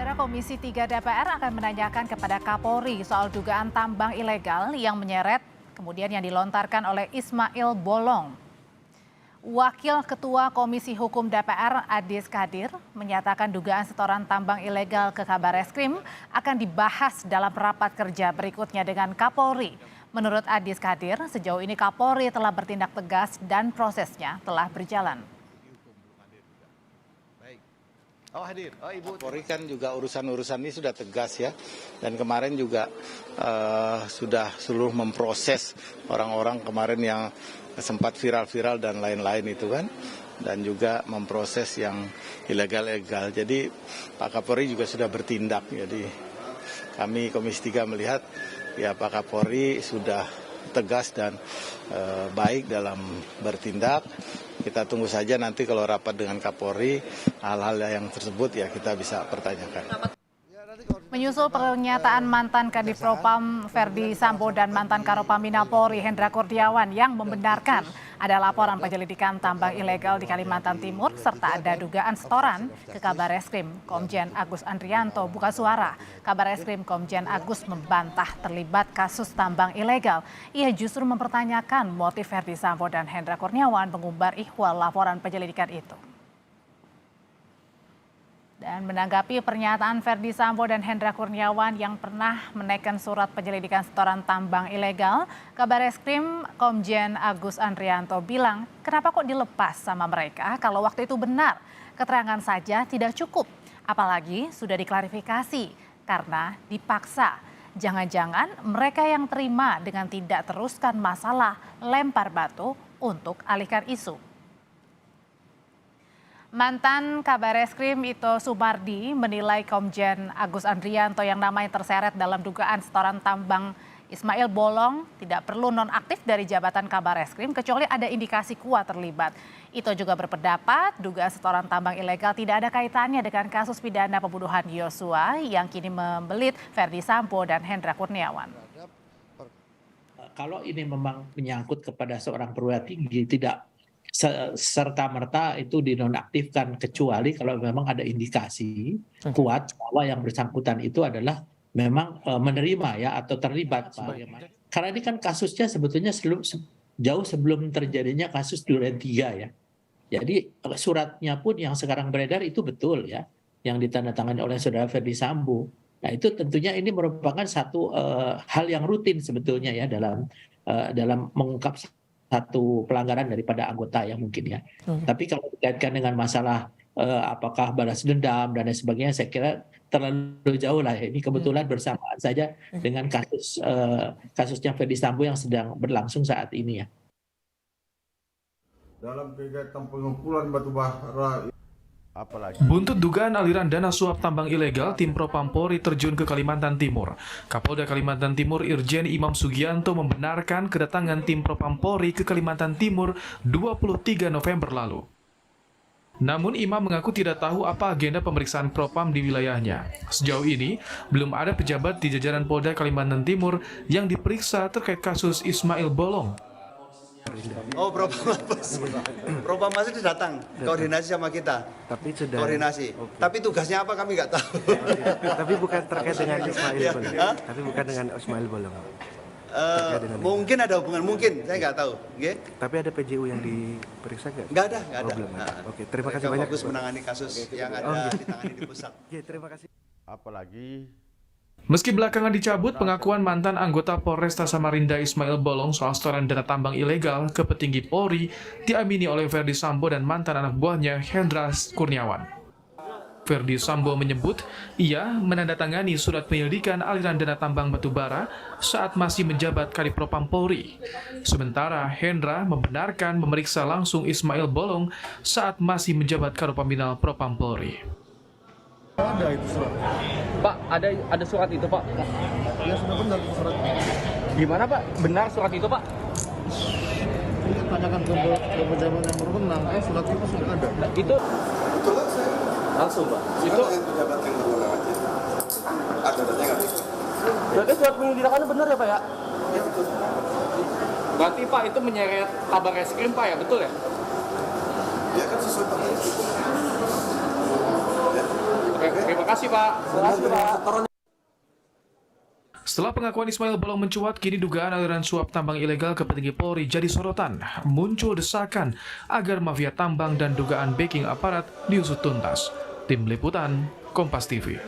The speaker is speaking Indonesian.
Saudara Komisi 3 DPR akan menanyakan kepada Kapolri soal dugaan tambang ilegal yang menyeret kemudian yang dilontarkan oleh Ismail Bolong. Wakil Ketua Komisi Hukum DPR Adis Kadir menyatakan dugaan setoran tambang ilegal ke Kabareskrim akan dibahas dalam rapat kerja berikutnya dengan Kapolri. Menurut Adis Kadir, sejauh ini Kapolri telah bertindak tegas dan prosesnya telah berjalan. Polri kan juga urusan-urusan ini sudah tegas ya, dan kemarin juga sudah seluruh memproses orang-orang kemarin yang sempat viral-viral dan lain-lain itu kan, dan juga memproses yang ilegal-ilegal. Jadi Pak Kapolri juga sudah bertindak. Jadi kami Komisi 3 melihat ya Pak Kapolri sudah tegas dan baik dalam bertindak. Kita tunggu saja nanti kalau rapat dengan Kapolri, hal-hal yang tersebut ya kita bisa pertanyakan. Menyusul pernyataan mantan Kadif Propam Ferdi Sambo dan mantan Karopaminal Polri Hendra Kurniawan yang membenarkan ada laporan penyelidikan tambang ilegal di Kalimantan Timur serta ada dugaan setoran ke Kabareskrim, Komjen Agus Andrianto buka suara. Kabareskrim Komjen Agus membantah terlibat kasus tambang ilegal. Ia justru mempertanyakan motif Ferdi Sambo dan Hendra Kurniawan mengumbar ihwal laporan penyelidikan itu. Dan menanggapi pernyataan Ferdi Sambo dan Hendra Kurniawan yang pernah menaikkan surat penyelidikan setoran tambang ilegal, Kabareskrim Komjen Agus Andrianto bilang, kenapa kok dilepas sama mereka kalau waktu itu benar? Keterangan saja tidak cukup, apalagi sudah diklarifikasi karena dipaksa. Jangan-jangan mereka yang terima dengan tidak teruskan masalah lempar batu untuk alihkan isu. Mantan Kabareskrim Ito Sumardi menilai Komjen Agus Andrianto yang namanya terseret dalam dugaan setoran tambang Ismail Bolong tidak perlu nonaktif dari jabatan Kabareskrim kecuali ada indikasi kuat terlibat. Ito juga berpendapat dugaan setoran tambang ilegal tidak ada kaitannya dengan kasus pidana pembunuhan Yosua yang kini membelit Ferdi Sambo dan Hendra Kurniawan. Kalau ini memang menyangkut kepada seorang perwira tinggi, tidak serta-merta itu dinonaktifkan kecuali kalau memang ada indikasi kuat bahwa yang bersangkutan itu adalah memang menerima ya atau terlibat. Karena ini kan kasusnya sebetulnya jauh sebelum terjadinya kasus Duren 3 ya. Jadi suratnya pun yang sekarang beredar itu betul ya, yang ditandatangani oleh saudara Ferdi Sambo. Nah itu tentunya ini merupakan satu hal yang rutin sebetulnya ya dalam mengungkap satu pelanggaran daripada anggota ya mungkin ya. Tapi kalau dikaitkan dengan masalah apakah balas dendam dan lain sebagainya, saya kira terlalu jauh lah. Ini kebetulan bersamaan saja dengan kasusnya Ferdi Sambo yang sedang berlangsung saat ini ya. Dalam kegiatan pengumpulan batu bara. Buntut dugaan aliran dana suap tambang ilegal, tim Propam Polri terjun ke Kalimantan Timur. Kapolda Kalimantan Timur Irjen Imam Sugianto membenarkan kedatangan tim Propam Polri ke Kalimantan Timur 23 November lalu. Namun Imam mengaku tidak tahu apa agenda pemeriksaan Propam di wilayahnya. Sejauh ini, belum ada pejabat di jajaran Polda Kalimantan Timur yang diperiksa terkait kasus Ismail Bolong. Oh, Propam masih datang koordinasi sama kita. Tapi sudah koordinasi. Okay. Tapi tugasnya apa kami nggak tahu. Tapi bukan terkait dengan Ismail Bolong. Tapi bukan dengan Ismail Bolong. Mungkin ada hubungan, mungkin saya nggak tahu. Okay? Tapi ada PJU yang diperiksa nggak? Nggak ada. Belum ada. Oke, terima kasih banyak. Fokus menangani kasus yang ada ditangani di pusat. Terima kasih. Apalagi Meski belakangan dicabut pengakuan mantan anggota Polresta Samarinda Ismail Bolong soal setoran dana tambang ilegal ke petinggi Polri diamini oleh Ferdi Sambo dan mantan anak buahnya Hendra Kurniawan. Ferdi Sambo menyebut ia menandatangani surat penyelidikan aliran dana tambang batubara saat masih menjabat Kadipropam Polri. Sementara Hendra membenarkan memeriksa langsung Ismail Bolong saat masih menjabat Karopaminal Propam Polri. Ada itu surat. Pak, ada surat itu, Pak? ya sudah benar surat. Gimana, Pak? Benar surat itu, Pak? Tanyakan ke pejabat yang berwenang, surat itu sudah ada. Itu betul kan saya? langsung, Pak. Itu pejabat yang berwenang aja. Ada datanya nggak bisa. Berarti surat penyelidikannya benar ya, Pak ya? Ya betul. Berarti Pak itu menyeret Kabareskrim, Pak ya, betul ya? Ya kan sesuai dengan itu. Terima kasih Pak. Setelah pengakuan Ismail Bolong mencuat, kini dugaan aliran suap tambang ilegal ke petinggi Polri jadi sorotan. Muncul desakan agar mafia tambang dan dugaan backing aparat diusut tuntas. Tim Liputan, Kompas TV.